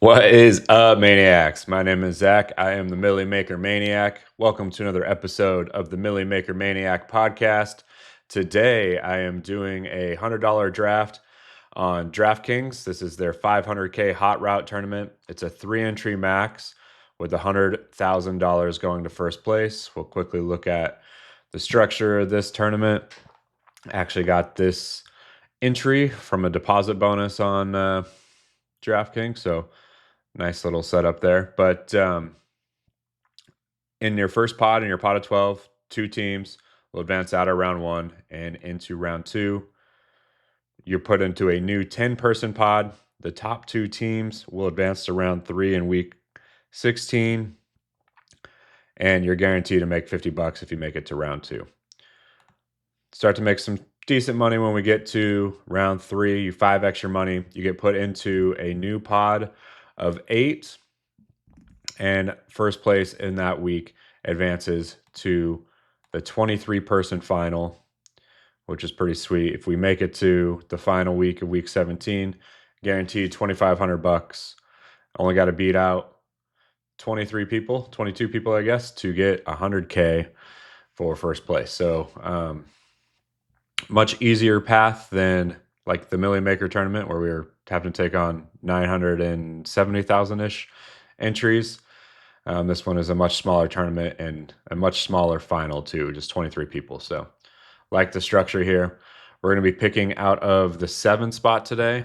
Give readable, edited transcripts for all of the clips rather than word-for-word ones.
What is up, Maniacs? My name is Zach. I am the Millie Maker Maniac. Welcome to another episode of the Millie Maker Maniac podcast. Today, I am doing a $100 draft on DraftKings. This is their 500K Hot Route tournament. It's a 3-entry max with $100,000 going to first place. We'll quickly look at the structure of this tournament. I actually got this entry from a deposit bonus on DraftKings, so nice little setup there. But in your first pod, in your pot of 12, 2 teams will advance out of round 1 and into round 2. You're put into a new 10-person pod. The top 2 teams will advance to round 3 in week 16, and you're guaranteed to make $50 if you make it to round 2. Start to make some decent money when we get to round 3. You 5 extra money. You get put into a new pod of 8. And first place in that week advances to the 23-person final, which is pretty sweet. If we make it to the final week of week 17, guaranteed $2,500. Only got to beat out 22 people, I guess, to get $100K for first place. So much easier path than like the Millie Maker tournament where we were having to take on 970,000-ish entries. This one is a much smaller tournament and a much smaller final too, just 23 people. So like the structure here. We're going to be picking out of the 7 spot today.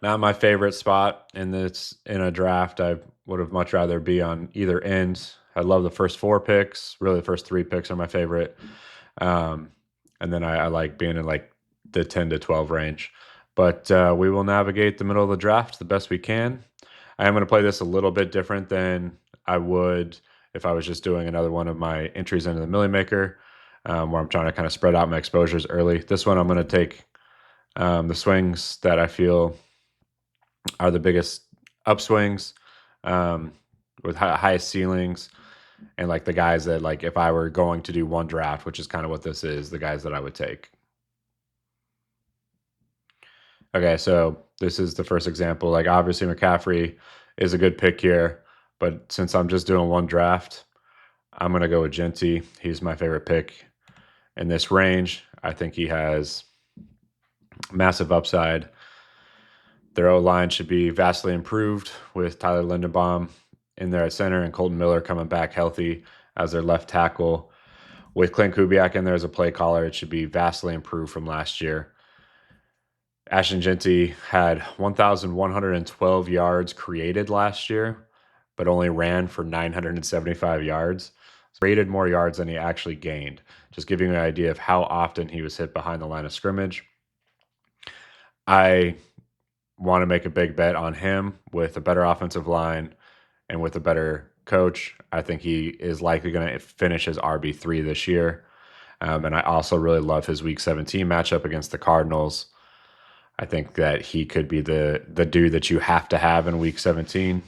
Not my favorite spot in a draft. I would have much rather be on either end. I love the first 4 picks. Really, the first 3 picks are my favorite. And then I like being in like the 10 to 12 range. But we will navigate the middle of the draft the best we can. I am going to play this a little bit different than I would if I was just doing another one of my entries into the Millie Maker, where I'm trying to kind of spread out my exposures early. This one I'm going to take the swings that I feel are the biggest upswings, with highest ceilings, and like the guys that, like, if I were going to do one draft, which is kind of what this is, the guys that I would take. Okay, so this is the first example. Like, obviously McCaffrey is a good pick here, but since I'm just doing one draft, I'm going to go with Jeanty. He's my favorite pick in this range. I think he has massive upside. Their O-line should be vastly improved with Tyler Linderbaum in there at center and Colton Miller coming back healthy as their left tackle. With Clint Kubiak in there as a play caller, it should be vastly improved from last year. Ashton Jeanty had 1,112 yards created last year, but only ran for 975 yards. So created more yards than he actually gained. Just giving you an idea of how often he was hit behind the line of scrimmage. I want to make a big bet on him with a better offensive line and with a better coach. I think he is likely going to finish as RB3 this year. And I also really love his Week 17 matchup against the Cardinals. I think that he could be the dude that you have to have in Week 17.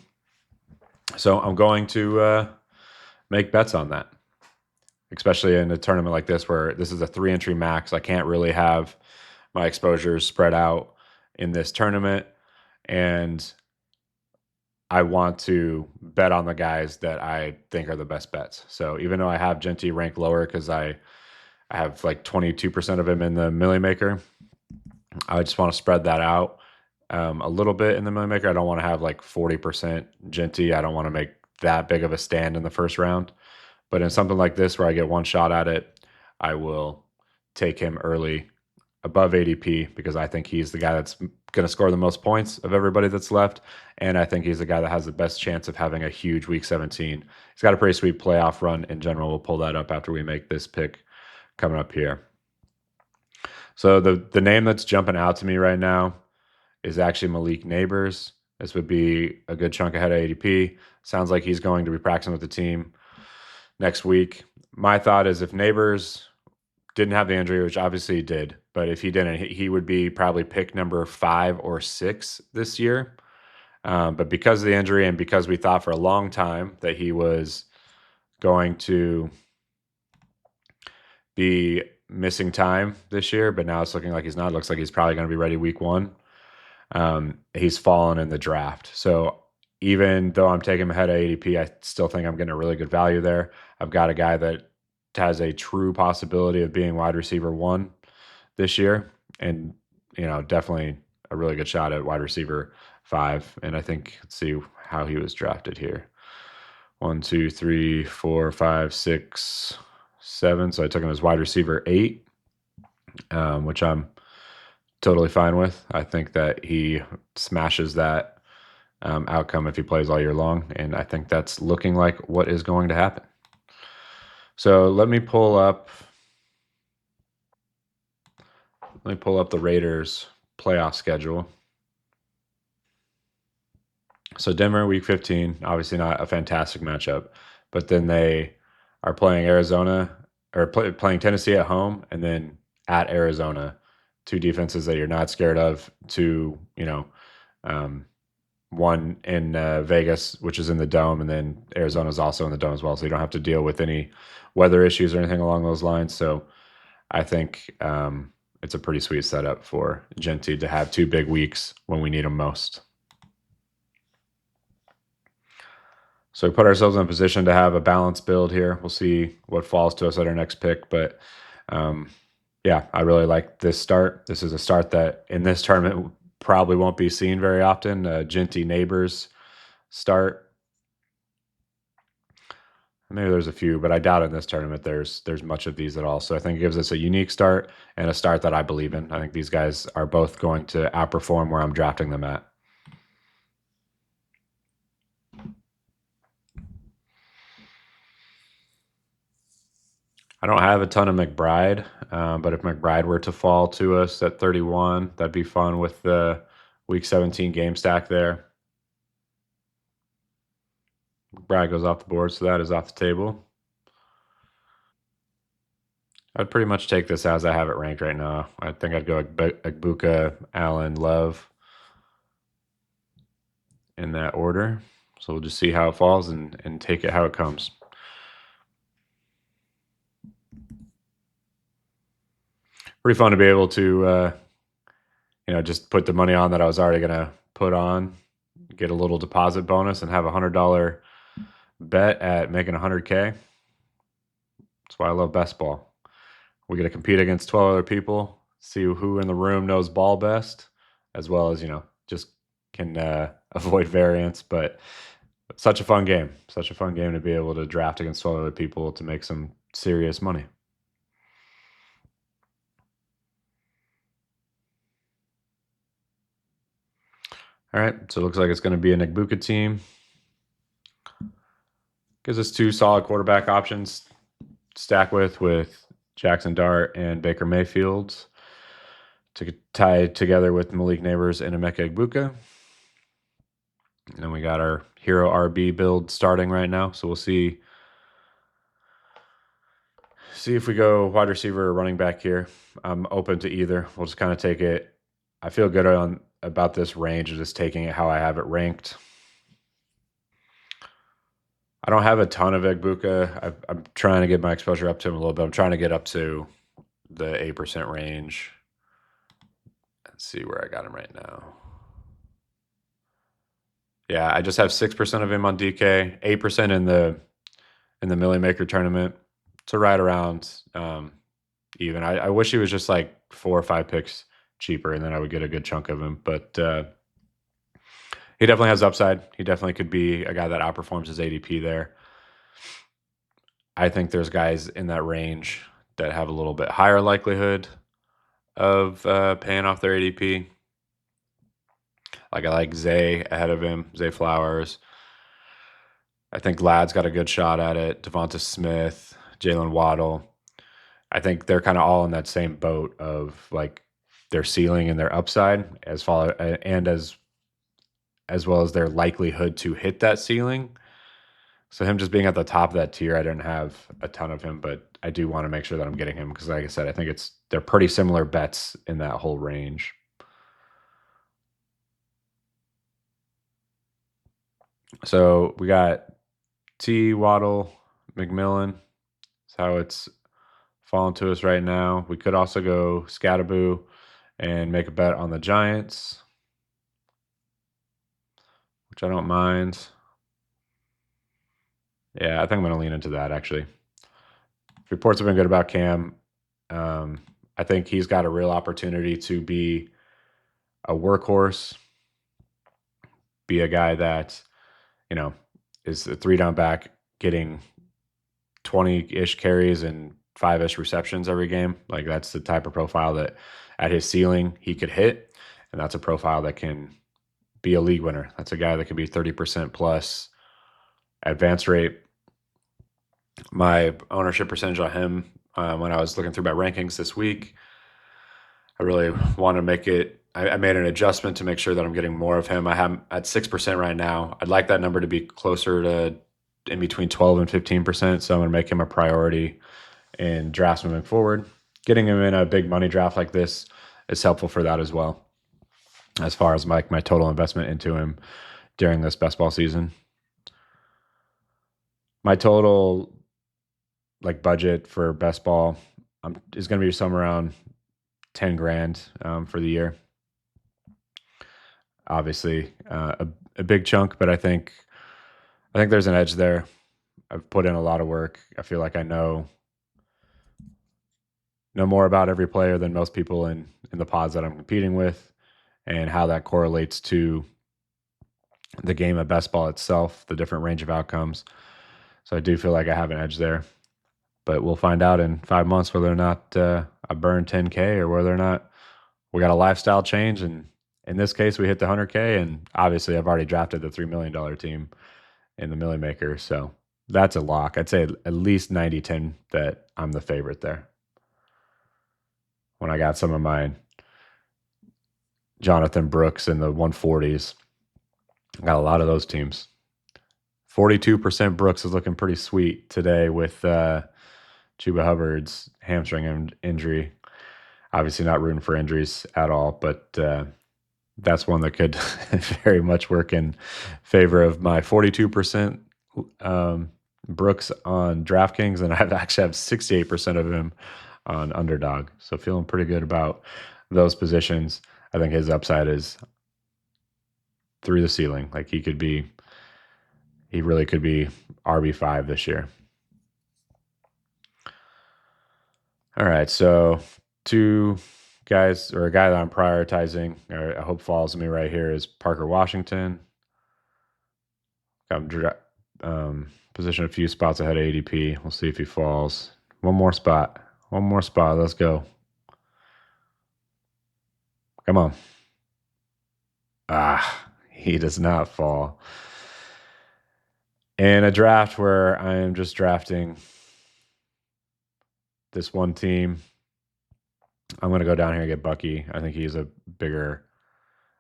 So I'm going to make bets on that, especially in a tournament like this where this is a 3-entry max. I can't really have my exposures spread out in this tournament, and I want to bet on the guys that I think are the best bets. So even though I have Jeanty ranked lower because I have like 22% of him in the Millie Maker, I just want to spread that out a little bit in the Millie Maker. I don't want to have like 40% Jeanty. I don't want to make that big of a stand in the first round. But in something like this where I get one shot at it, I will take him early above ADP because I think he's the guy that's going to score the most points of everybody that's left. And I think he's the guy that has the best chance of having a huge Week 17. He's got a pretty sweet playoff run in general. We'll pull that up after we make this pick coming up here. So the name that's jumping out to me right now is actually Malik Nabers. This would be a good chunk ahead of ADP. Sounds like he's going to be practicing with the team next week. My thought is if Nabers didn't have the injury, which obviously he did, but if he didn't, he would be probably pick number 5 or 6 this year. But because of the injury and because we thought for a long time that he was going to be missing time this year, but now it's looking like he's not. It looks like he's probably going to be ready week 1. He's fallen in the draft. So even though I'm taking him ahead of ADP, I still think I'm getting a really good value there. I've got a guy that has a true possibility of being wide receiver 1 this year, and definitely a really good shot at wide receiver 5. And I think, let's see how he was drafted here. 1, 2, 3, 4, 5, 6, 7. So I took him as wide receiver 8, which I'm totally fine with. I think that he smashes that outcome if he plays all year long, and I think that's looking like what is going to happen. So let me pull up the Raiders playoff schedule. So Denver week 15, obviously not a fantastic matchup, but then they are playing Arizona or playing Tennessee at home, and then at Arizona, 2 defenses that you're not scared of. One in Vegas, which is in the dome, and then Arizona's also in the dome as well. So you don't have to deal with any weather issues or anything along those lines. So I think it's a pretty sweet setup for Jeanty to have 2 big weeks when we need them most. So we put ourselves in a position to have a balanced build here. We'll see what falls to us at our next pick. But yeah, I really like this start. This is a start that in this tournament probably won't be seen very often. Jeanty Nabers start. Maybe there's a few, but I doubt in this tournament there's much of these at all. So I think it gives us a unique start and a start that I believe in. I think these guys are both going to outperform where I'm drafting them at. I don't have a ton of McBride, but if McBride were to fall to us at 31, that'd be fun with the Week 17 game stack there. McBride goes off the board, so that is off the table. I'd pretty much take this as I have it ranked right now. I think I'd go Egbuka, Allen, Love in that order. So we'll just see how it falls and take it how it comes. Pretty fun to be able to, just put the money on that I was already going to put on, get a little deposit bonus, and have a $100 bet at making 100K. That's why I love best ball. We get to compete against 12 other people, see who in the room knows ball best, as well as, just can avoid variance. But such a fun game. Such a fun game to be able to draft against 12 other people to make some serious money. All right, so it looks like it's going to be an Egbuka team. Gives us 2 solid quarterback options stack with Jackson Dart and Baker Mayfield to tie together with Malik Nabers and Emeka Egbuka. And then we got our hero RB build starting right now. So we'll see if we go wide receiver or running back here. I'm open to either. We'll just kind of take it. I feel good about this range of just taking it how I have it ranked. I don't have a ton of Egbuka. I'm trying to get my exposure up to him a little bit. I'm trying to get up to the 8% range. Let's see where I got him right now. Yeah, I just have 6% of him on DK, 8% in the Millie Maker tournament. So right around even. I wish he was just like 4 or 5 picks cheaper, and then I would get a good chunk of him. But he definitely has upside. He definitely could be a guy that outperforms his ADP there. I think there's guys in that range that have a little bit higher likelihood of paying off their ADP. Like I like Zay ahead of him, Zay Flowers. I think Ladd's got a good shot at it. Devonta Smith, Jalen Waddle. I think they're kind of all in that same boat of like their ceiling and their upside as well as their likelihood to hit that ceiling. So him just being at the top of that tier, I don't have a ton of him, but I do want to make sure that I'm getting him because, like I said, I think they're pretty similar bets in that whole range. So we got T, Waddle, McMillan. That's how it's falling to us right now. We could also go Skattebo and make a bet on the Giants, which I don't mind. Yeah, I think I'm going to lean into that, actually. Reports have been good about Cam. I think he's got a real opportunity to be a workhorse, be a guy that, is a 3-down back getting 20-ish carries and 5-ish receptions every game. Like, that's the type of profile that at his ceiling he could hit, and that's a profile that can be a league winner. That's a guy that can be 30% plus advance rate. My ownership percentage on him, when I was looking through my rankings this week, I really want to make it. I made an adjustment to make sure that I'm getting more of him. I have at 6% right now. I'd like that number to be closer to in between 12 and 15%. So I'm going to make him a priority in drafts moving forward. Getting him in a big money draft like this is helpful for that as well, as far as my total investment into him during this best ball season. My total budget for best ball is going to be somewhere around 10 grand for the year. Obviously, a big chunk, but I think there's an edge there. I've put in a lot of work. I feel like I know more about every player than most people in the pods that I'm competing with, and how that correlates to the game of best ball itself, the different range of outcomes. So I do feel like I have an edge there, but we'll find out in 5 months whether or not I burn 10K or whether or not we got a lifestyle change. And in this case, we hit the 100K, and obviously I've already drafted the $3 million team in the Millie Maker. So that's a lock. I'd say at least 90-10 that I'm the favorite there. When I got some of my Jonathan Brooks in the 140s, I got a lot of those teams. 42% Brooks is looking pretty sweet today with Chuba Hubbard's hamstring injury. Obviously not rooting for injuries at all, but that's one that could very much work in favor of my 42% Brooks on DraftKings, and I actually have 68% of him on Underdog. So feeling pretty good about those positions. I think his upside is through the ceiling. Like, he really could be RB5 this year. All right, so two guys, or a guy that I'm prioritizing, or I hope follows me right here, is Parker Washington. I'm positioned a few spots ahead of ADP. We'll see if he falls. One more spot. Let's go. Come on. He does not fall. In a draft where I am just drafting this one team, I'm going to go down here and get Bucky. I think he's a bigger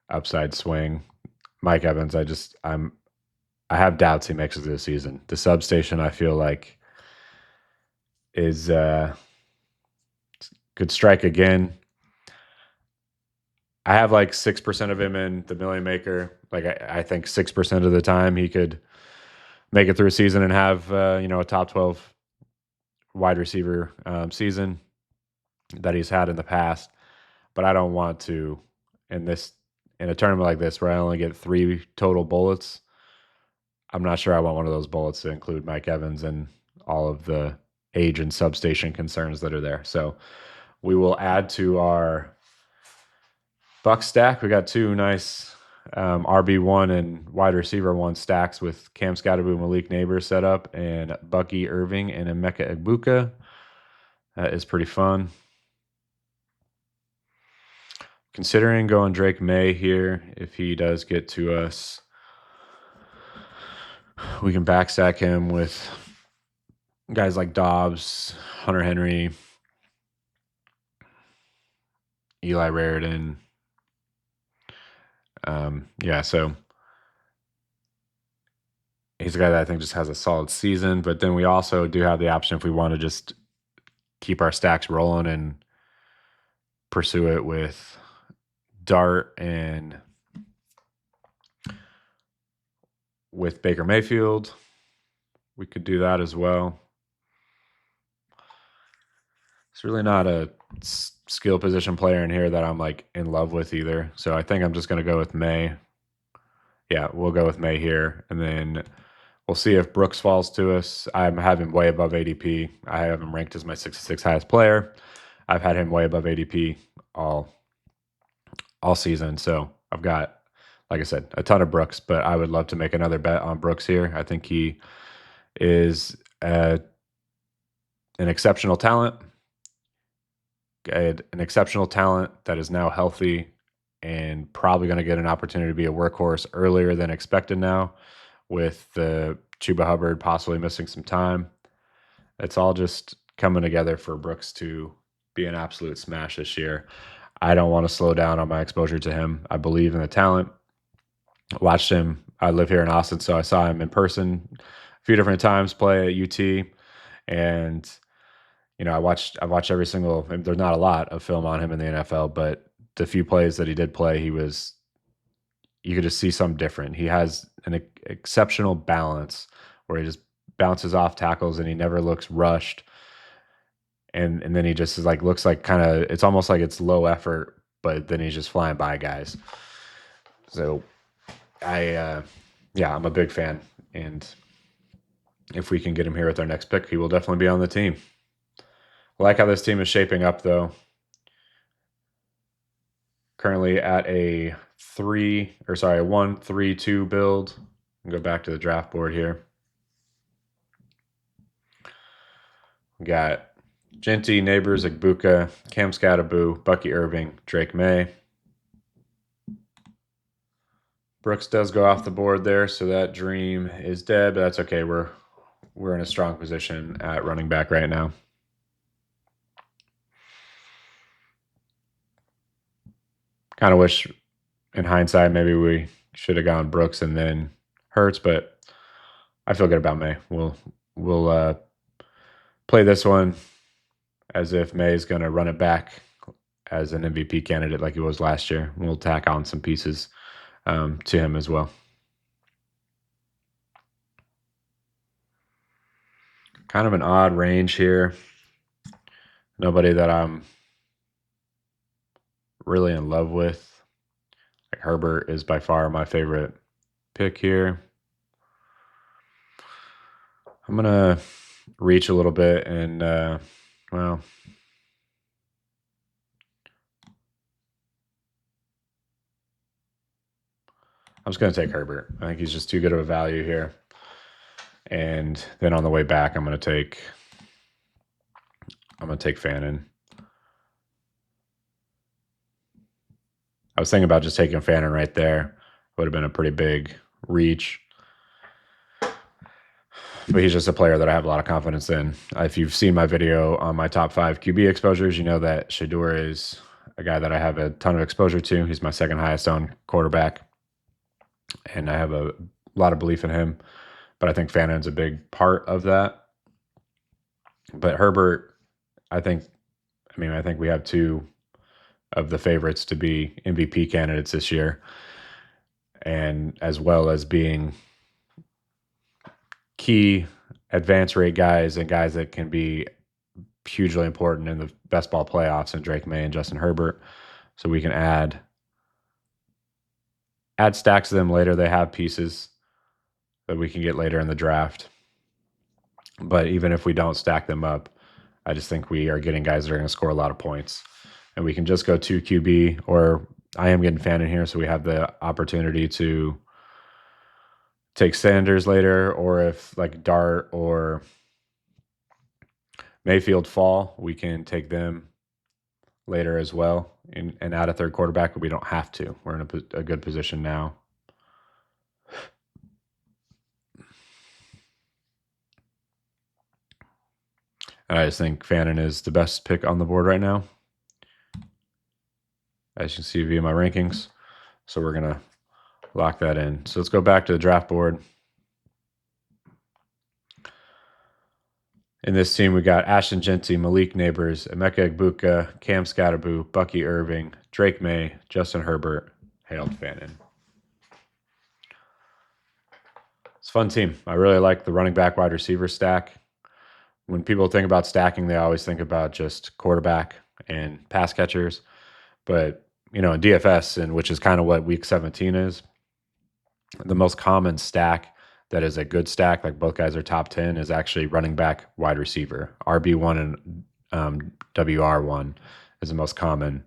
upside swing. Mike Evans, I have doubts he makes it this season. The substation, I feel like, is could strike again. I have like 6% of him in the Millie Maker. Like, I think 6% of the time he could make it through a season and have a top 12 wide receiver season that he's had in the past. But I don't want to in a tournament like this where I only get 3 total bullets. I'm not sure I want one of those bullets to include Mike Evans and all of the age and substation concerns that are there. So we will add to our Buck stack. We got 2 nice RB1 and wide receiver 1 stacks with Cam Skattebo Malik Nabers set up, and Bucky Irving and Emeka Egbuka. That is pretty fun. Considering going Drake May here, if he does get to us, we can backstack him with guys like Dobbs, Hunter Henry, Eli Raridan. So he's a guy that I think just has a solid season. But then we also do have the option, if we want to just keep our stacks rolling and pursue it with Dart and with Baker Mayfield, we could do that as well. It's really not a skill position player in here that I'm like in love with either. So I think I'm just going to go with May. Yeah, we'll go with May here. And then we'll see if Brooks falls to us. I'm having way above ADP. I have him ranked as my 66 highest player. I've had him way above ADP all season. So I've got, like I said, a ton of Brooks, but I would love to make another bet on Brooks here. I think he is an exceptional talent, an exceptional talent that is now healthy and probably going to get an opportunity to be a workhorse earlier than expected now with the Chuba Hubbard possibly missing some time. It's all just coming together for Brooks to be an absolute smash this year. I don't want to slow down on my exposure to him. I believe in the talent. Watched him. I live here in Austin, so I saw him in person a few different times play at UT, and I've watched every single. There's not a lot of film on him in the NFL, but the few plays that he did play, you could just see something different. He has an exceptional balance where he just bounces off tackles and he never looks rushed. And then he just is like, looks like kind of, it's almost like it's low effort, but then he's just flying by guys. So I'm a big fan. And if we can get him here with our next pick, he will definitely be on the team. I like how this team is shaping up though. Currently at a 1-3-2 build. I'll go back to the draft board here. We got Jeanty, Nabers, Egbuka, Skattebo, Bucky Irving, Drake May. Brooks does go off the board there, so that dream is dead, but that's okay. We're in a strong position at running back right now. Kind of wish, in hindsight, maybe we should have gone Brooks and then Hurts, but I feel good about May. We'll play this one as if May is going to run it back as an MVP candidate like he was last year. We'll tack on some pieces to him as well. Kind of an odd range here. Nobody that I'm really in love with. Like Herbert is by far my favorite pick here. I'm going to reach a little bit and, I'm just going to take Herbert. I think he's just too good of a value here. And then on the way back, I'm going to take Fannin. I was thinking about just taking Fannin right there. Would have been a pretty big reach. But he's just a player that I have a lot of confidence in. If you've seen my video on my top 5 QB exposures, you know that Shedeur is a guy that I have a ton of exposure to. He's my second highest owned quarterback. And I have a lot of belief in him. But I think Fannin's a big part of that. But Herbert, I think we have 2 of the favorites to be MVP candidates this year, and as well as being key advance rate guys and guys that can be hugely important in the best ball playoffs, and Drake May and Justin Herbert. So we can add stacks of them later. They have pieces that we can get later in the draft. But even if we don't stack them up, I just think we are getting guys that are going to score a lot of points. And we can just go 2 QB, or I am getting Fannin here, so we have the opportunity to take Sanders later, or if like Dart or Mayfield fall, we can take them later as well and add a third quarterback, but we don't have to. We're in a good position now. And I just think Fannin is the best pick on the board right now, as you can see via my rankings. So we're going to lock that in. So let's go back to the draft board. In this team, we got Ashton Jeanty, Malik Nabers, Emeka Egbuka, Skattebo, Bucky Irving, Drake May, Justin Herbert, Harold Fannin. It's a fun team. I really like the running back wide receiver stack. when people think about stacking, they always think about just quarterback and pass catchers. But, in DFS, and which is kind of what week 17 is, the most common stack that is a good stack, like both guys are top 10, is actually running back, wide receiver. RB1 and WR1 is the most common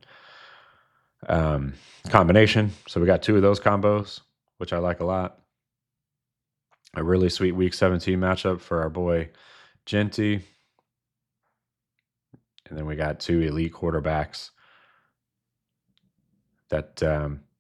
combination. So we got two of those combos, which I like a lot. A really sweet week 17 matchup for our boy Jeanty. And then we got two elite quarterbacks that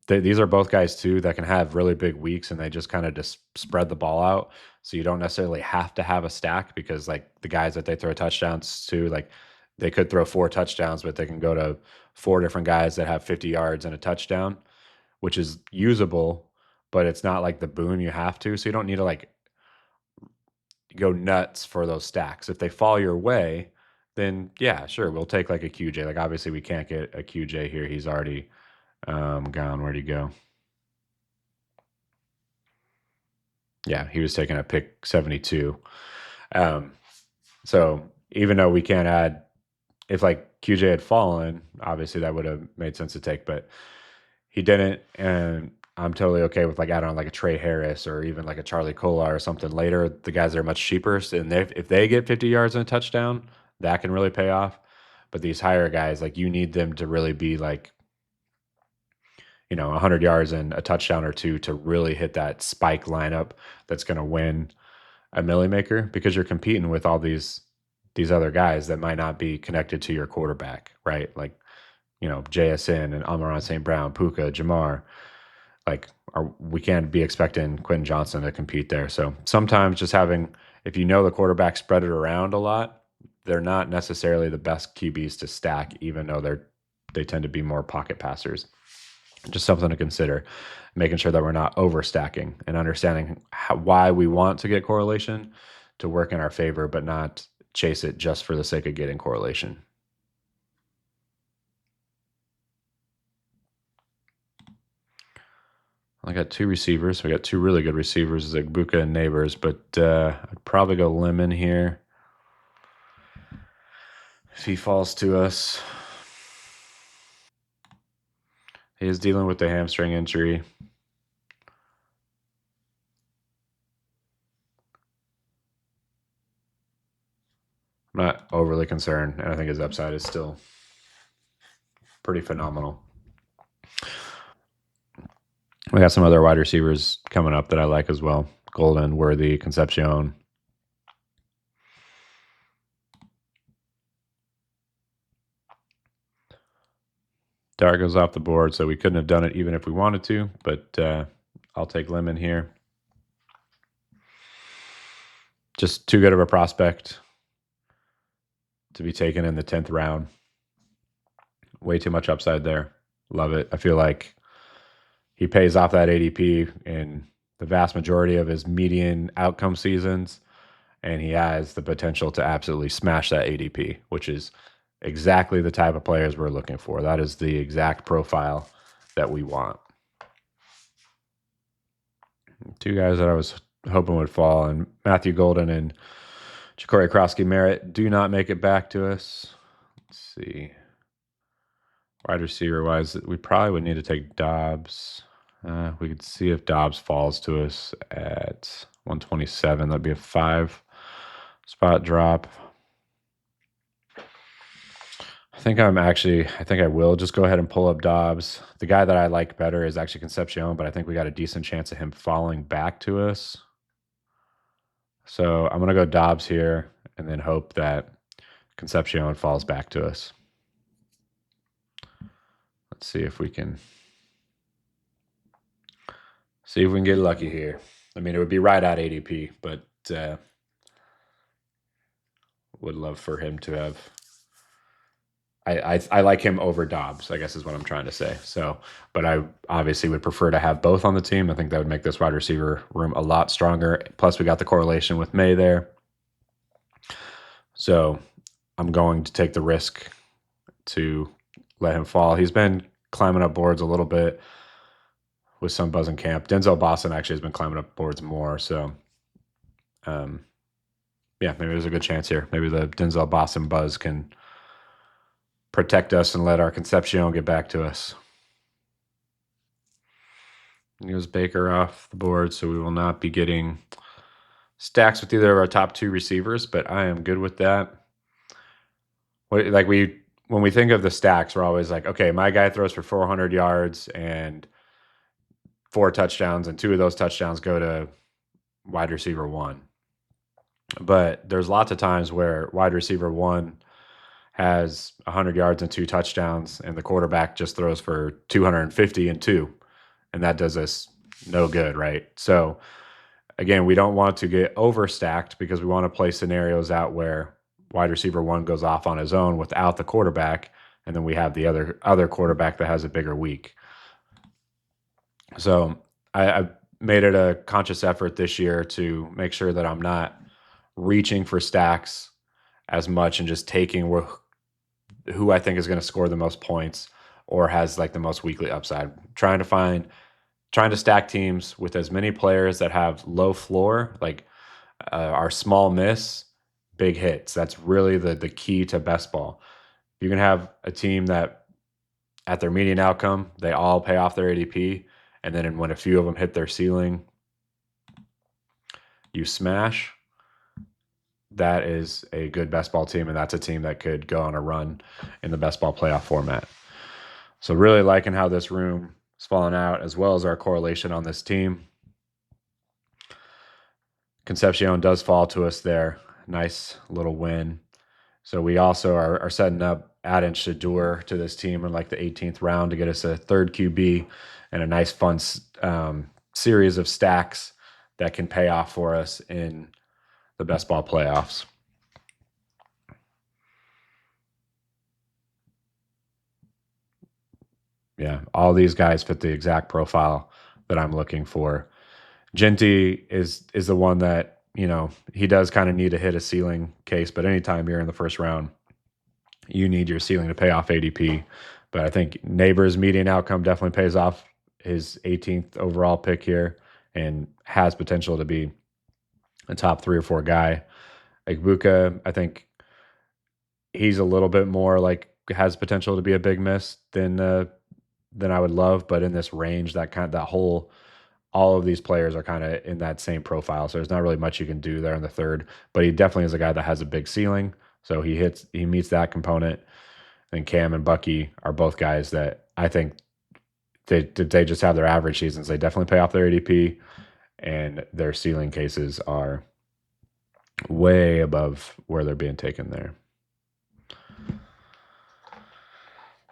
these are both guys too that can have really big weeks, and they just kind of just spread the ball out. So you don't necessarily have to have a stack, because like the guys that they throw touchdowns to, like they could throw 4 touchdowns, but they can go to 4 different guys that have 50 yards and a touchdown, which is usable, but it's not like the boon you have to. So you don't need to like go nuts for those stacks. If they fall your way, then yeah, sure, we'll take like a QJ. Like obviously we can't get a QJ here. He's already gone. Where'd he go? Yeah, he was taking a pick 72. So even though we can't add, if like QJ had fallen, obviously that would have made sense to take, but he didn't. And I'm totally okay with like adding on like a Trey Harris or even like a Charlie Kolar or something later. The guys are much cheaper, and if they get 50 yards and a touchdown, that can really pay off. But these higher guys, like you need them to really be like, 100 yards and a touchdown or two to really hit that spike lineup that's going to win a milli maker, because you're competing with all these other guys that might not be connected to your quarterback, right? Like, JSN and Amon St. Brown, Puka, Jamar. Like, we can't be expecting Quentin Johnson to compete there. So sometimes just having, if the quarterback spread it around a lot, they're not necessarily the best QBs to stack, even though they tend to be more pocket passers. Just something to consider, making sure that we're not overstacking and understanding why we want to get correlation to work in our favor, but not chase it just for the sake of getting correlation. I got 2 receivers. We got 2 really good receivers, Egbuka and Nabers, but I'd probably go Lemon here if he falls to us. He is dealing with the hamstring injury. I'm not overly concerned, and I think his upside is still pretty phenomenal. We got some other wide receivers coming up that I like as well. Golden, Worthy, Concepcion. Dart goes off the board, so we couldn't have done it even if we wanted to, but I'll take Lemon here. Just too good of a prospect to be taken in the 10th round. Way too much upside there. Love it. I feel like he pays off that ADP in the vast majority of his median outcome seasons, and he has the potential to absolutely smash that ADP, which is exactly the type of players we're looking for. That is the exact profile that we want. 2 guys that I was hoping would fall, and Matthew Golden and Ja'Cory Krosky-Merritt do not make it back to us. Let's see. Wide receiver wise, we probably would need to take Dobbs. We could see if Dobbs falls to us at 127. That'd be a 5 spot drop. I think I will just go ahead and pull up Dobbs. The guy that I like better is actually Concepcion, but I think we got a decent chance of him falling back to us. So I'm going to go Dobbs here and then hope that Concepcion falls back to us. Let's see if we can get lucky here. I mean, it would be right at ADP, but would love for him to have. I like him over Dobbs, I guess is what I'm trying to say. So, but I obviously would prefer to have both on the team. I think that would make this wide receiver room a lot stronger. Plus, we got the correlation with May there. So I'm going to take the risk to let him fall. He's been climbing up boards a little bit with some buzz in camp. Denzel Boston actually has been climbing up boards more. So yeah, maybe there's a good chance here. Maybe the Denzel Boston buzz can protect us and let our Concepcion get back to us. He was Baker off the board, so we will not be getting stacks with either of our top 2 receivers, but I am good with that. When we think of the stacks, we're always like, okay, my guy throws for 400 yards and 4 touchdowns, and 2 of those touchdowns go to wide receiver 1. But there's lots of times where wide receiver 1 has 100 yards and 2 touchdowns, and the quarterback just throws for 250 and 2, and that does us no good, right? So again, we don't want to get overstacked because we want to play scenarios out where wide receiver 1 goes off on his own without the quarterback, and then we have the other quarterback that has a bigger week. So I made it a conscious effort this year to make sure that I'm not reaching for stacks as much and just taking who I think is going to score the most points or has like the most weekly upside. Trying to stack teams with as many players that have low floor, like our small miss, big hits. That's really the key to best ball. You can have a team that at their median outcome, they all pay off their ADP, and then when a few of them hit their ceiling, you smash. That is a good best ball team, and that's a team that could go on a run in the best ball playoff format. So really liking how this room is falling out, as well as our correlation on this team. Concepcion does fall to us there. Nice little win. So we also are setting up adding Shedeur to this team in like the 18th round to get us a 3rd QB and a nice fun series of stacks that can pay off for us in the best ball playoffs. Yeah, all these guys fit the exact profile that I'm looking for. Jeanty is the one that, he does kind of need to hit a ceiling case, but anytime you're in the first round, you need your ceiling to pay off ADP. But I think Nabers' median outcome definitely pays off his 18th overall pick here and has potential to be a top 3 or 4 guy. Egbuka, I think he's a little bit more like has potential to be a big miss than I would love, but in this range, all of these players are kind of in that same profile. So there's not really much you can do there in the 3rd, but he definitely is a guy that has a big ceiling. So he meets that component. And Cam and Bucky are both guys that I think they just have their average seasons. They definitely pay off their ADP, and their ceiling cases are way above where they're being taken there.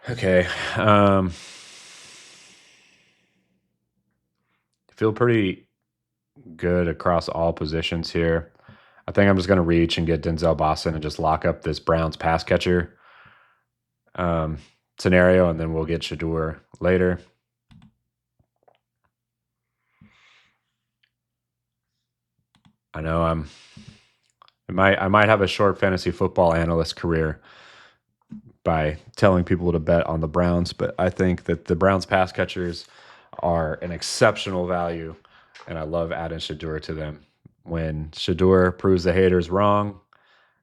Okay. Feel pretty good across all positions here. I think I'm just going to reach and get Denzel Boston and just lock up this Browns pass catcher scenario, and then we'll get Shedeur later. I know I might have a short fantasy football analyst career by telling people to bet on the Browns, but I think that the Browns pass catchers are an exceptional value, and I love adding Shedeur to them. When Shedeur proves the haters wrong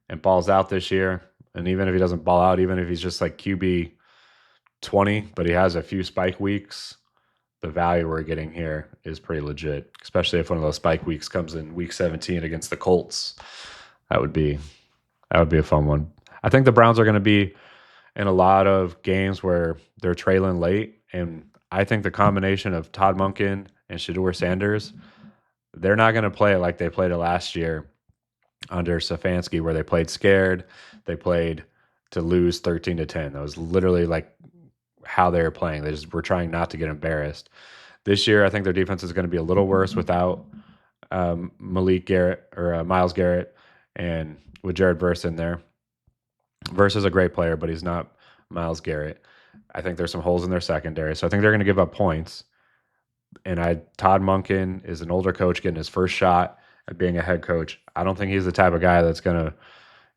and balls out this year, and even if he doesn't ball out, even if he's just like QB 20, but he has a few spike weeks, the value we're getting here is pretty legit, especially if one of those spike weeks comes in week 17 against the Colts. That would be a fun one. I think the Browns are going to be in a lot of games where they're trailing late, and I think the combination of Todd Monken and Shedeur Sanders, they're not going to play it like they played it last year under Stefanski, where they played scared. They played to lose 13-10. That was literally like how they were playing. They just were trying not to get embarrassed. This year, I think their defense is going to be a little worse without Miles Garrett, and with Jared Verse in there. Verse is a great player, but he's not Myles Garrett. I think there's some holes in their secondary, so I think they're going to give up points. And Todd Monken is an older coach getting his first shot at being a head coach. I don't think he's the type of guy that's going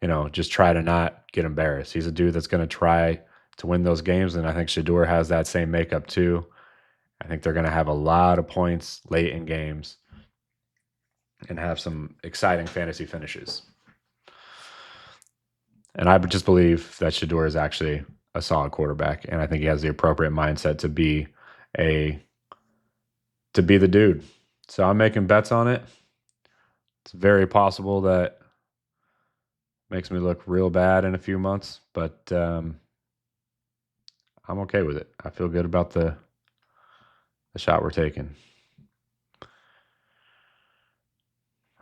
to, just try to not get embarrassed. He's a dude that's going to try to win those games, and I think Shedeur has that same makeup too. I think they're going to have a lot of points late in games and have some exciting fantasy finishes. And I just believe that Shedeur is actually a solid quarterback, and I think he has the appropriate mindset a to be the dude. So I'm making bets on it. It's very possible that makes me look real bad in a few months, but I'm okay with it. I feel good about the shot we're taking.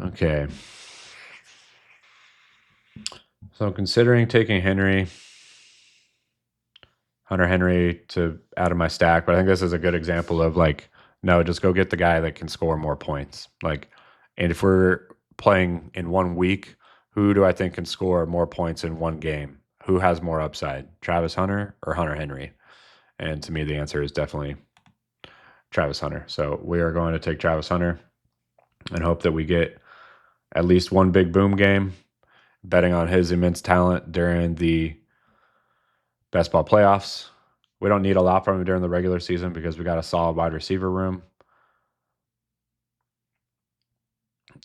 Okay. So I'm considering taking Hunter Henry to out of my stack, but I think this is a good example of like, no, just go get the guy that can score more points. Like, and if we're playing in 1 week, who do I think can score more points in one game? Who has more upside, Travis Hunter or Hunter Henry? And to me, the answer is definitely Travis Hunter. So we are going to take Travis Hunter and hope that we get at least one big boom game, betting on his immense talent during the best ball playoffs. We don't need a lot from him during the regular season because we got a solid wide receiver room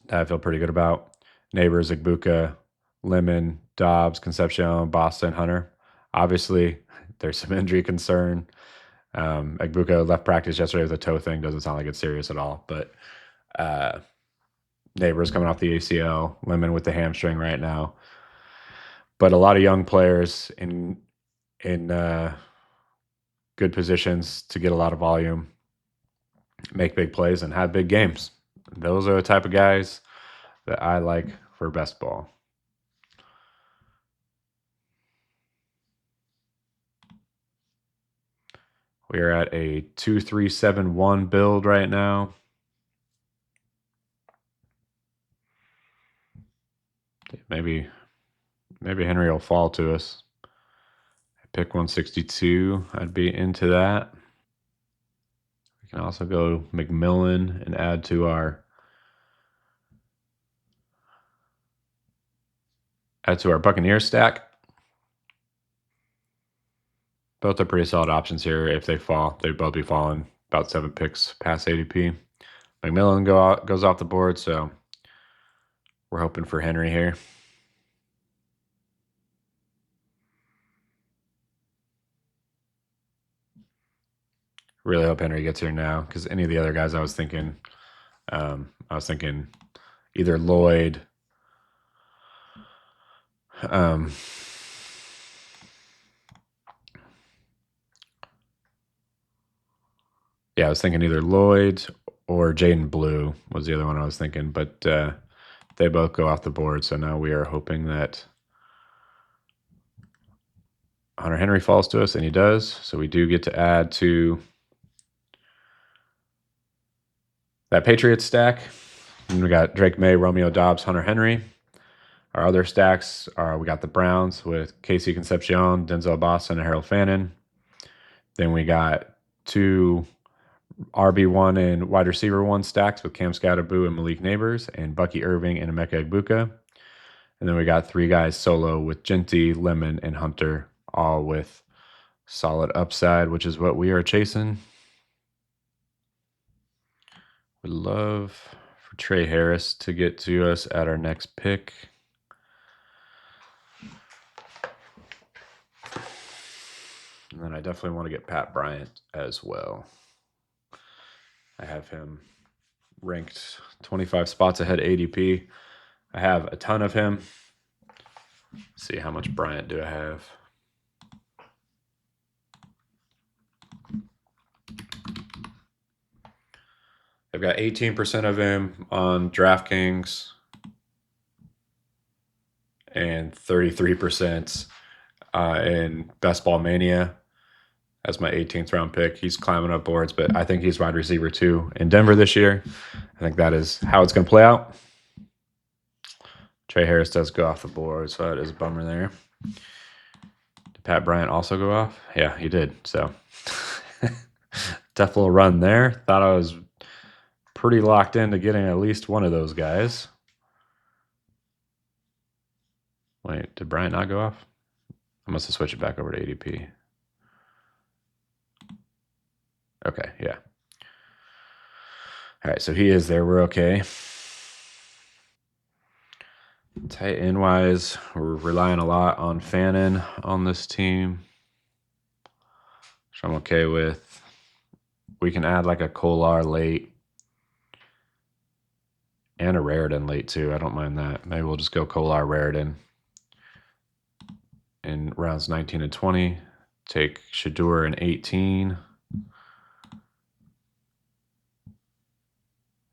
that I feel pretty good about. Nabers, Egbuka, Lemon, Dobbs, Concepcion, Boston, Hunter. Obviously, there's some injury concern. Egbuka left practice yesterday with a toe thing. Doesn't sound like it's serious at all. But Nabers coming off the ACL, Lemon with the hamstring right now. But a lot of young players in good positions to get a lot of volume, make big plays, and have big games. Those are the type of guys that I like for best ball. We are at a 2-3-7-1 build right now. Maybe Henry will fall to us. I pick 162. I'd be into that. We can also go McMillan and add to our Buccaneer stack. Both are pretty solid options here. If they fall, they'd both be falling about 7 picks past ADP. McMillan goes off the board, so we're hoping for Henry here. Really hope Henry gets here now because any of the other guys I was thinking either Lloyd, yeah, I was thinking either Lloyd or Jaden Blue was the other one I was thinking, but they both go off the board. So now we are hoping that Hunter Henry falls to us, and he does. So we do get to add to that Patriots stack. And we got Drake May, Romeo Dobbs, Hunter Henry. Our other stacks are we got the Browns with Casey Concepcion, Denzel Boston, and Harold Fannin. Then we got 2 RB1 and wide receiver 1 stacks with Cam Skattebo and Malik Nabers, and Bucky Irving and Emeka Egbuka. And then we got 3 guys solo with Jeanty, Lemon, and Hunter, all with solid upside, which is what we are chasing. Would love for Trey Harris to get to us at our next pick. And then I definitely want to get Pat Bryant as well. I have him ranked 25 spots ahead ADP. I have a ton of him. Let's see, how much Bryant do I have? I've got 18% of him on DraftKings and 33% in Best Ball Mania as my 18th round pick. He's climbing up boards, but I think he's wide receiver 2 in Denver this year. I think that is how it's going to play out. Trey Harris does go off the board, so that is a bummer there. Did Pat Bryant also go off? Yeah, he did. So tough little run there. Thought I was pretty locked into getting at least one of those guys. Wait, did Bryant not go off? I must have switched it back over to ADP. Okay, yeah. All right, so he is there. We're okay. Tight end wise, we're relying a lot on Fannin on this team, which I'm okay with. We can add like a Kolar late and a Raritan late too. I don't mind that. Maybe we'll just go Kolar Raritan in rounds 19 and 20. Take Shedeur in 18.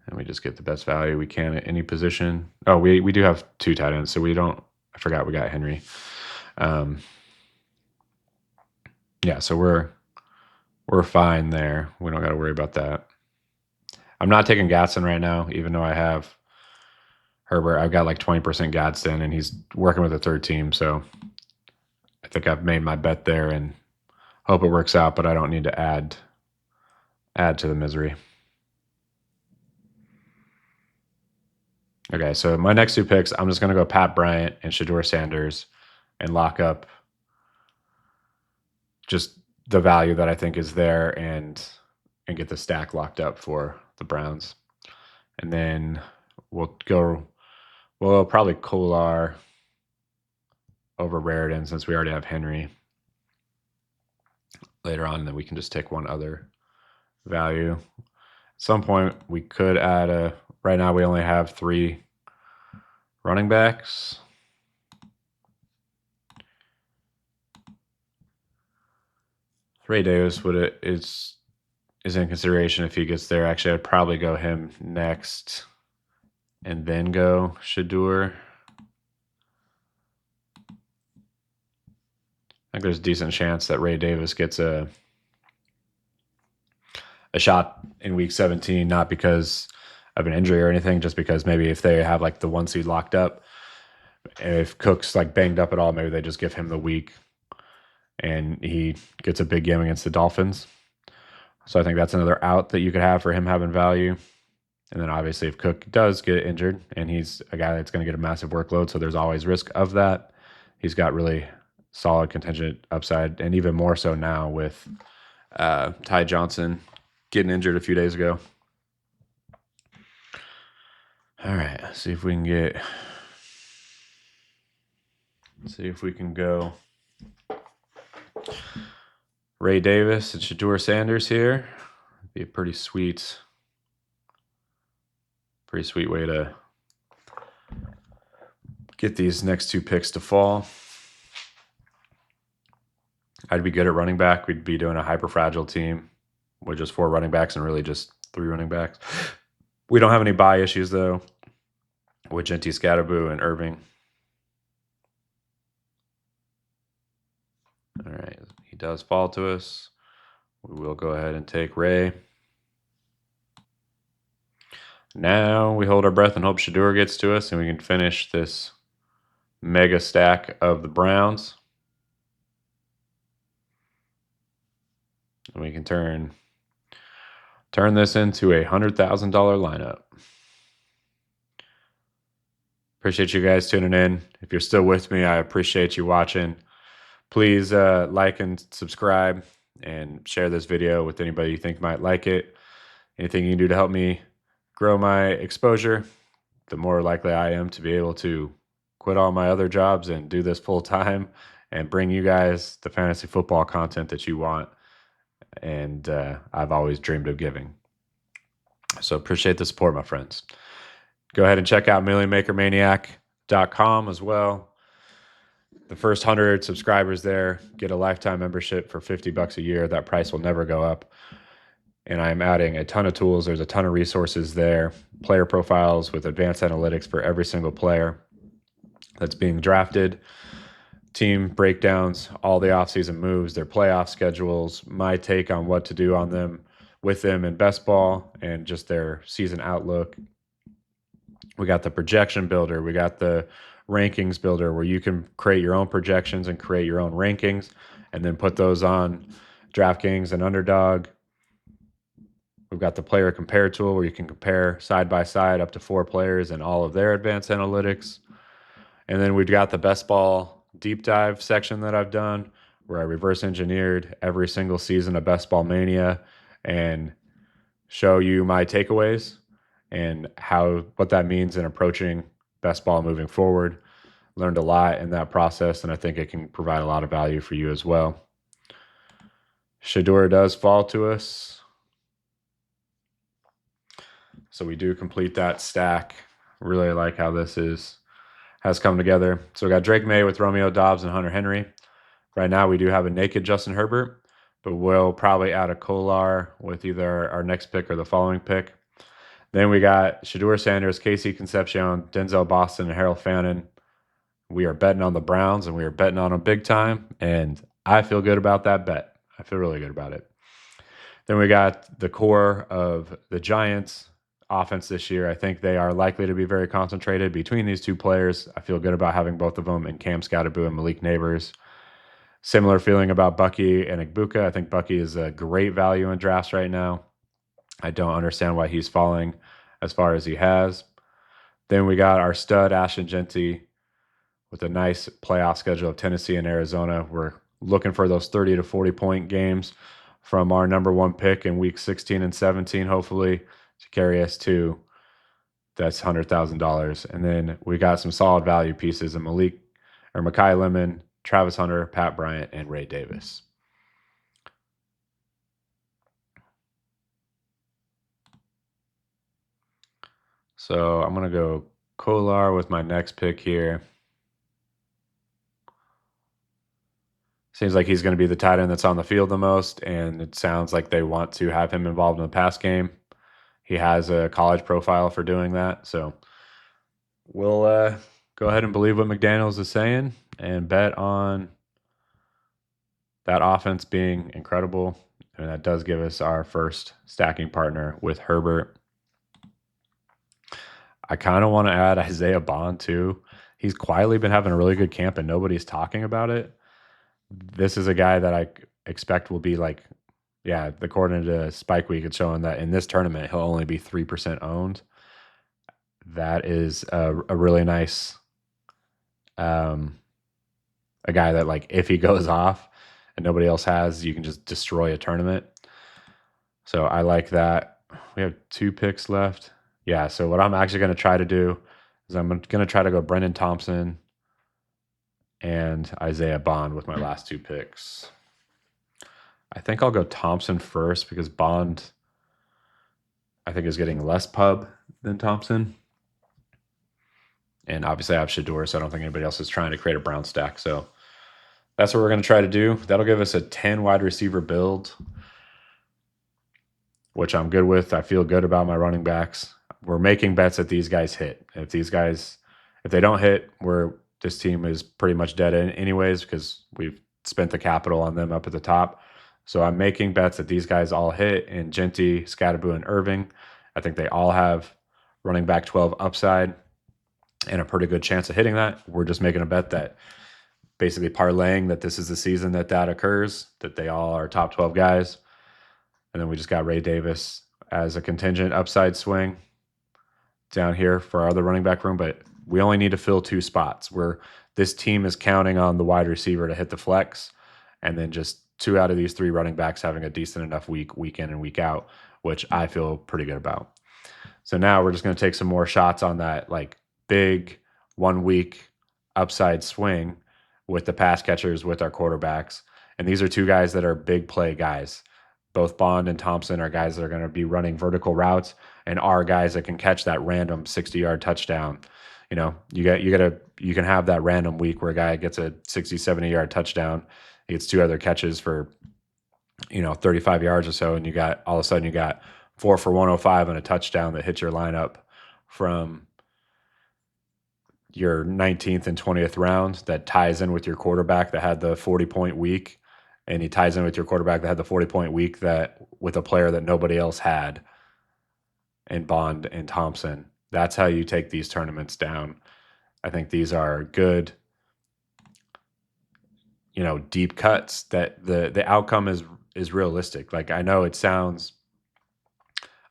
And we just get the best value we can at any position. Oh, we do have 2 tight ends, so we don't. I forgot we got Henry. Yeah, so we're fine there. We don't got to worry about that. I'm not taking Gatson right now, even though I have Herbert. I've got like 20% Gadsden, and he's working with a third team, so I think I've made my bet there and hope it works out, but I don't need to add to the misery. Okay, so my next 2 picks, I'm just going to go Pat Bryant and Shedeur Sanders and lock up just the value that I think is there and get the stack locked up for the Browns. And then we'll probably Kolar over Raritan since we already have Henry later on, and then we can just take one other value. At some point, we could add right now we only have 3 running backs. Ray Davis is in consideration if he gets there. Actually, I'd probably go him next and then go Shedeur. I think there's a decent chance that Ray Davis gets a shot in week 17, not because of an injury or anything, just because maybe if they have like the 1 seed locked up, if Cook's like banged up at all, maybe they just give him the week and he gets a big game against the Dolphins. So I think that's another out that you could have for him having value. And then obviously if Cook does get injured and he's a guy that's going to get a massive workload, so there's always risk of that, he's got really solid contingent upside, and even more so now with Ty Johnson getting injured a few days ago. All right, let's see if we can go Ray Davis and Shedeur Sanders here. Be a pretty sweet way to get these next 2 picks to fall. I'd be good at running back. We'd be doing a hyper fragile team with just 4 running backs and really just 3 running backs. We don't have any bye issues though with Jeanty, Skattebo, and Irving. All right, he does fall to us. We will go ahead and take Ray. Now we hold our breath and hope Shedeur gets to us and we can finish this mega stack of the Browns. And we can turn this into a $100,000 lineup. Appreciate you guys tuning in. If you're still with me, I appreciate you watching. Please like and subscribe and share this video with anybody you think might like it. Anything you can do to help me grow my exposure, the more likely I am to be able to quit all my other jobs and do this full time and bring you guys the fantasy football content that you want and I've always dreamed of giving. So appreciate the support, my friends. Go ahead and check out millionmakermaniac.com as well. The first 100 subscribers there get a lifetime membership for $50 a year. That price will never go up. And I'm adding a ton of tools. There's a ton of resources there. Player profiles with advanced analytics for every single player that's being drafted. Team breakdowns, all the offseason moves, their playoff schedules, my take on what to do on them, with them in best ball, and just their season outlook. We got the projection builder. We got the rankings builder where you can create your own projections and create your own rankings and then put those on DraftKings and Underdog. We've got the player compare tool where you can compare side by side up to 4 players and all of their advanced analytics. And then we've got the best ball deep dive section that I've done where I reverse engineered every single season of Best Ball Mania and show you my takeaways and what that means in approaching best ball moving forward. Learned a lot in that process, and I think it can provide a lot of value for you as well. Shedeur does fall to us. So we do complete that stack. Really like how this has come together. So we got Drake May with Romeo Doubs and Hunter Henry. Right now we do have a naked Justin Herbert, but we'll probably add a Kolar with either our next pick or the following pick. Then we got Shedeur Sanders, Casey Concepcion, Denzel Boston, and Harold Fannin. We are betting on the Browns, and we are betting on them big time, and I feel good about that bet. I feel really good about it. Then we got the core of the Giants offense this year. I think they are likely to be very concentrated between these two players. I feel good about having both of them in Cam Skattebo and Malik Nabers. Similar feeling about Bucky and Egbuka. I think Bucky is a great value in drafts right now. I don't understand why he's falling as far as he has. Then we got our stud Ashton Jeanty with a nice playoff schedule of Tennessee and Arizona. We're looking for those 30 to 40 point games from our number one pick in week 16 and 17, hopefully, to carry us to that's $100,000. And then we got some solid value pieces in Mekhi Lemon, Travis Hunter, Pat Bryant, and Ray Davis. So I'm going to go Kolar with my next pick here. Seems like he's going to be the tight end that's on the field the most, and it sounds like they want to have him involved in the pass game. He has a college profile for doing that, so we'll go ahead and believe what McDaniels is saying and bet on that offense being incredible, and that does give us our first stacking partner with Herbert. I kind of want to add Isaiah Bond too. He's quietly been having a really good camp, and nobody's talking about it. This is a guy that I expect will be like, yeah, according to Spike Week, it's showing that in this tournament, he'll only be 3% owned. That is a really nice, a guy that, like, if he goes off and nobody else has, you can just destroy a tournament. So I like that. We have 2 picks left. Yeah, so what I'm actually going to try to do is I'm going to try to go Brendan Thompson and Isaiah Bond with my last 2 picks. I think I'll go Thompson first because Bond, I think, is getting less pub than Thompson. And obviously I have Shedeur, so I don't think anybody else is trying to create a Brown stack. So that's what we're going to try to do. That'll give us a 10 wide receiver build, which I'm good with. I feel good about my running backs. We're making bets that these guys hit. If they don't hit, this team is pretty much dead anyways because we've spent the capital on them up at the top. So I'm making bets that these guys all hit in Jeanty, Skattebo, and Irving. I think they all have running back 12 upside and a pretty good chance of hitting that. We're just making a bet that basically parlaying that this is the season that occurs, that they all are top 12 guys. And then we just got Ray Davis as a contingent upside swing down here for our other running back room, but we only need to fill 2 spots where this team is counting on the wide receiver to hit the flex, and then just 2 out of these 3 running backs having a decent enough week in and week out, which I feel pretty good about. So now we're just going to take some more shots on that, like, big 1 week upside swing with the pass catchers, with our quarterbacks. And these are 2 guys that are big play guys. Both Bond and Thompson are guys that are going to be running vertical routes and are guys that can catch that random 60-yard touchdown. You know, you can have that random week where a guy gets a 60, 70-yard touchdown. He gets 2 other catches for, 35 yards or so, and all of a sudden you got 4 for 105 and a touchdown that hits your lineup from your 19th and 20th round that ties in with your quarterback that had the 40-point week, and he ties in with your quarterback that had the 40-point week that with a player that nobody else had in Bond and Thompson. That's how you take these tournaments down. I think these are good, deep cuts that the outcome is realistic. Like, I know it sounds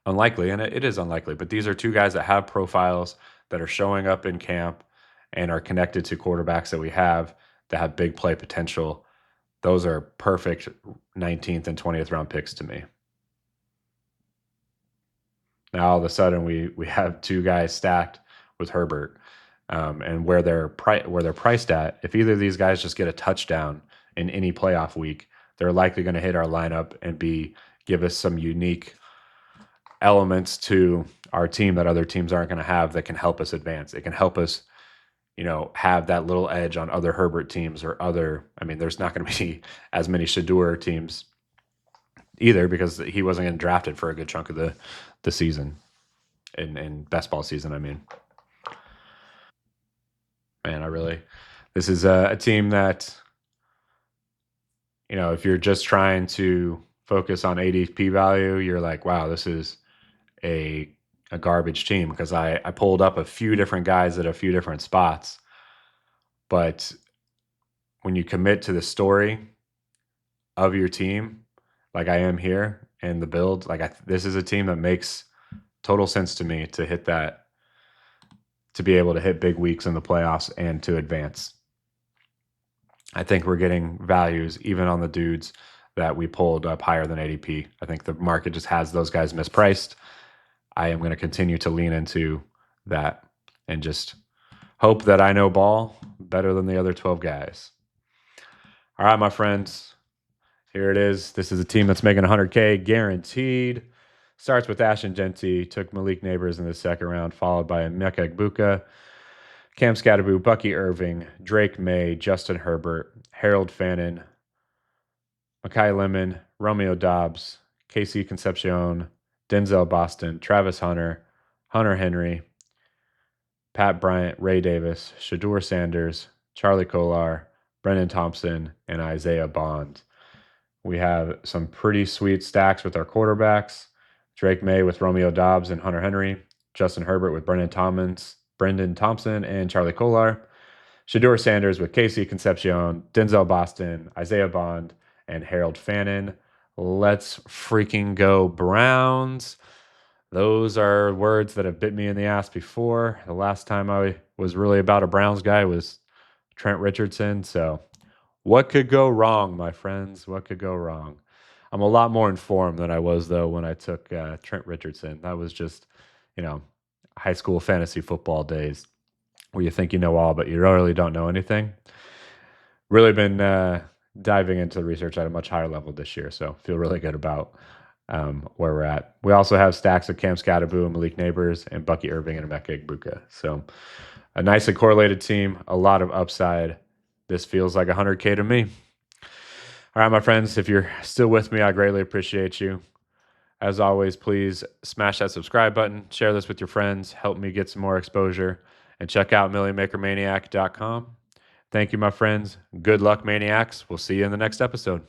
unlikely, and it is unlikely, but these are 2 guys that have profiles that are showing up in camp and are connected to quarterbacks that we have that have big play potential. Those are perfect 19th and 20th round picks to me. Now all of a sudden we have 2 guys stacked with Herbert. and where they're priced at, if either of these guys just get a touchdown in any playoff week, they're likely going to hit our lineup and give us some unique elements to our team that other teams aren't going to have that can help us advance. It can help us, have that little edge on other Herbert teams or other. I mean, there's not going to be as many Shedeur teams either because he wasn't getting drafted for a good chunk of the season in best ball season. I mean, man, this is a team that, if you're just trying to focus on ADP value, you're like, wow, this is a garbage team because I pulled up a few different guys at a few different spots. But when you commit to the story of your team, like I am here, and the build, this is a team that makes total sense to me to hit that, to be able to hit big weeks in the playoffs and to advance. I think we're getting values even on the dudes that we pulled up higher than ADP. I think the market just has those guys mispriced. I am going to continue to lean into that and just hope that I know ball better than the other 12 guys. All right, my friends, here it is. This is a team that's making 100K guaranteed. Starts with Ashton Jeanty, took Malik Nabers in the second round, followed by Emeka Egbuka, Cam Skattebo, Bucky Irving, Drake May, Justin Herbert, Harold Fannin, Makai Lemon, Romeo Dobbs, KC Concepcion, Denzel Boston, Travis Hunter, Hunter Henry, Pat Bryant, Ray Davis, Shedeur Sanders, Charlie Kolar, Brendan Thompson, and Isaiah Bond. We have some pretty sweet stacks with our quarterbacks. Drake May with Romeo Dobbs and Hunter Henry, Justin Herbert with Brendan Thompson, and Charlie Kolar. Shedeur Sanders with Casey Concepcion, Denzel Boston, Isaiah Bond, and Harold Fannin. Let's freaking go Browns. Those are words that have bit me in the ass before. The last time I was really about a Browns guy was Trent Richardson. So what could go wrong, my friends? What could go wrong? I'm a lot more informed than I was, though, when I took Trent Richardson. That was just, high school fantasy football days where you think you know all, but you really don't know anything. Really been diving into the research at a much higher level this year, so feel really good about where we're at. We also have stacks of Cam Skattebo and Malik Nabers and Bucky Irving and Emeka Egbuka. So a nicely correlated team, a lot of upside. This feels like 100K to me. All right, my friends, if you're still with me, I greatly appreciate you. As always, please smash that subscribe button, share this with your friends, help me get some more exposure, and check out millionmakermaniac.com. Thank you, my friends. Good luck, Maniacs. We'll see you in the next episode.